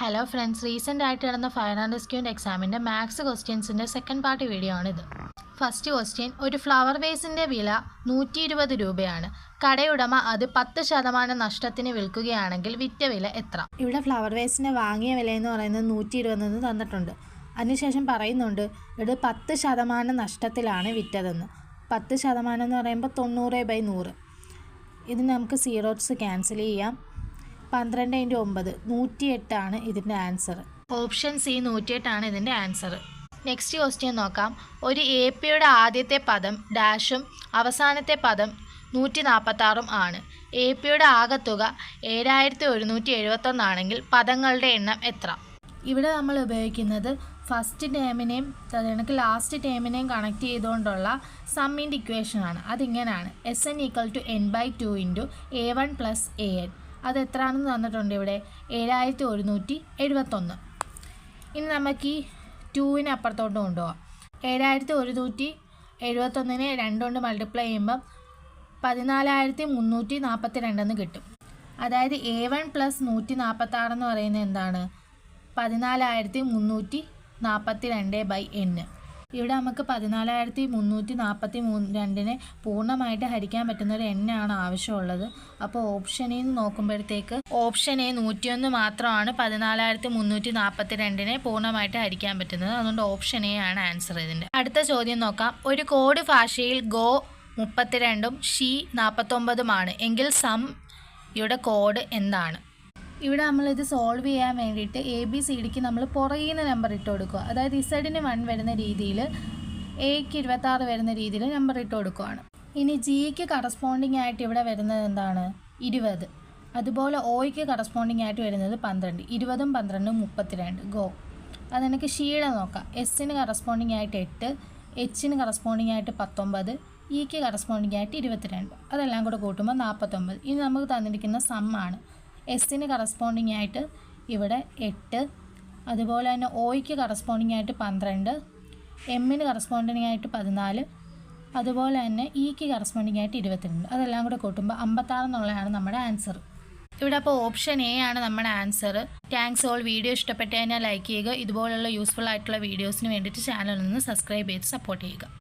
Hello friends, recent ആയിട്ട് നടന്ന fire and റെസ്ക്യൂൻ്റെ എക്സാമിൻ്റെ മാത്സ് ക്വസ്റ്റ്യൻസിൻ്റെ സെക്കൻഡ് പാർട്ട് വീഡിയോ ആണിത്. ഫസ്റ്റ് ക്വസ്റ്റ്യൻ, ഒരു ഫ്ലവർ വേസിൻ്റെ വില 120 രൂപയാണ്. കടയുടമ അത് 10% നഷ്ടത്തിന് വിൽക്കുകയാണെങ്കിൽ വിറ്റ വില എത്ര? ഇവിടെ ഫ്ലവർ വേസിൻ്റെ വാങ്ങിയ വില എന്ന് പറയുന്നത് 120 തന്നിട്ടുണ്ട്. അതിനുശേഷം പറയുന്നുണ്ട് ഇത് 10% നഷ്ടത്തിലാണ് വിറ്റതെന്ന്. 10% എന്ന് പറയുമ്പോൾ 90/100. ഇത് നമുക്ക് സീറോസ് ക്യാൻസൽ ചെയ്യാം. 12 × 9 108 ആണ് ഇതിൻ്റെ ആൻസർ. ഓപ്ഷൻ സി 108 ആണ് ഇതിൻ്റെ ആൻസർ. നെക്സ്റ്റ് ക്വസ്റ്റ്യൻ നോക്കാം. ഒരു AP-യുടെ ആദ്യത്തെ പദം ഡാഷും അവസാനത്തെ പദം 146 ആണ്. AP-യുടെ ആകെത്തുക 7171 ആണെങ്കിൽ പദങ്ങളുടെ എണ്ണം എത്ര? ഇവിടെ നമ്മൾ ഉപയോഗിക്കുന്നത് ഫസ്റ്റ് ടേമിനെയും കണക്ക് ലാസ്റ്റ് ടേമിനെയും കണക്ട് ചെയ്തുകൊണ്ടുള്ള സമ്മിൻ്റെ ഇക്വേഷൻ ആണ്. അതിങ്ങനെയാണ്: SN = n/2 × A1 + AN. അത് എത്രയാണെന്ന് തന്നിട്ടുണ്ട് ഇവിടെ 7171. ഇനി നമുക്ക് ഈ 2നെ അപ്പുറത്തോട്ട് കൊണ്ടുപോകാം. 7171നെ 2 കൊണ്ട് മൾട്ടിപ്ലൈ ചെയ്യുമ്പം 14342 എന്ന് കിട്ടും. അതായത് A1 + 146 എന്ന് പറയുന്നത് എന്താണ്? 14342/n. ഇവിടെ നമുക്ക് 14342നെ പൂർണ്ണമായിട്ട് ഹരിക്കാൻ പറ്റുന്ന ഒരു എണ്ണാണ് ആവശ്യമുള്ളത്. അപ്പോൾ ഓപ്ഷനിൽ നിന്ന് നോക്കുമ്പോഴത്തേക്ക് ഓപ്ഷൻ എ 101 മാത്രമാണ് 14342നെ പൂർണ്ണമായിട്ട് ഹരിക്കാൻ പറ്റുന്നത്. അതുകൊണ്ട് ഓപ്ഷൻ എ ആണ് ആൻസർ ഇതിൻ്റെ. അടുത്ത ചോദ്യം നോക്കാം. ഒരു കോഡ് ഭാഷയിൽ ഗോ 32ഉം ഷീ 49ഉമാണ് എങ്കിൽ സം യുടെ കോഡ് എന്താണ്? ഇവിടെ നമ്മളിത് സോൾവ് ചെയ്യാൻ വേണ്ടിയിട്ട് ABCDക്ക് നമ്മൾ പുറകിൽ നിന്ന് നമ്പർ ഇട്ട് കൊടുക്കുക. അതായത് ഇസഡിന് 1 വരുന്ന രീതിയിൽ, എക്ക് 26 വരുന്ന രീതിയിൽ നമ്പർ ഇട്ട് കൊടുക്കുകയാണ്. ഇനി ജിക്ക് കറസ്പോണ്ടിങ് ആയിട്ട് ഇവിടെ വരുന്നത് എന്താണ്? 20. അതുപോലെ ഒയ്ക്ക് കറസ്പോണ്ടിങ് ആയിട്ട് വരുന്നത് 12. 20ഉം 12ഉം 32. ഗോ. അത് എനിക്ക് ഷീയുടെ നോക്കാം. എസ്സിന് കറസ്പോണ്ടിങ് ആയിട്ട് 8, എച്ചിന് കറസ്പോണ്ടിങ് ആയിട്ട് 19, ഇക്ക് കറസ്പോണ്ടിങ് ആയിട്ട് 22. അതെല്ലാം കൂടെ കൂട്ടുമ്പോൾ 49. ഇനി നമുക്ക് തന്നിരിക്കുന്ന സമ്മാണ്. എസ്സിന് കറസ്പോണ്ടിങ് ആയിട്ട് ഇവിടെ 8, അതുപോലെ തന്നെ ഒയ്ക്ക് കറസ്പോണ്ടിങ് ആയിട്ട് 12, എമ്മിന് കറസ്പോണ്ടിങ് ആയിട്ട് 14, അതുപോലെ തന്നെ ഇക്ക് കറസ്പോണ്ടിങ് ആയിട്ട് 22. അതെല്ലാം കൂടെ കൂട്ടുമ്പോൾ 56 എന്നുള്ളതാണ് നമ്മുടെ ആൻസർ. ഇവിടെ അപ്പോൾ ഓപ്ഷൻ എ ആണ് നമ്മുടെ ആൻസർ. Thanks all. വീഡിയോ ഇഷ്ടപ്പെട്ട് കഴിഞ്ഞാൽ ലൈക്ക് ചെയ്യുക. ഇതുപോലുള്ള യൂസ്ഫുൾ ആയിട്ടുള്ള വീഡിയോസിന് വേണ്ടിയിട്ട് ചാനലിൽ നിന്ന് സബ്സ്ക്രൈബ് ചെയ്ത് സപ്പോർട്ട് ചെയ്യുക.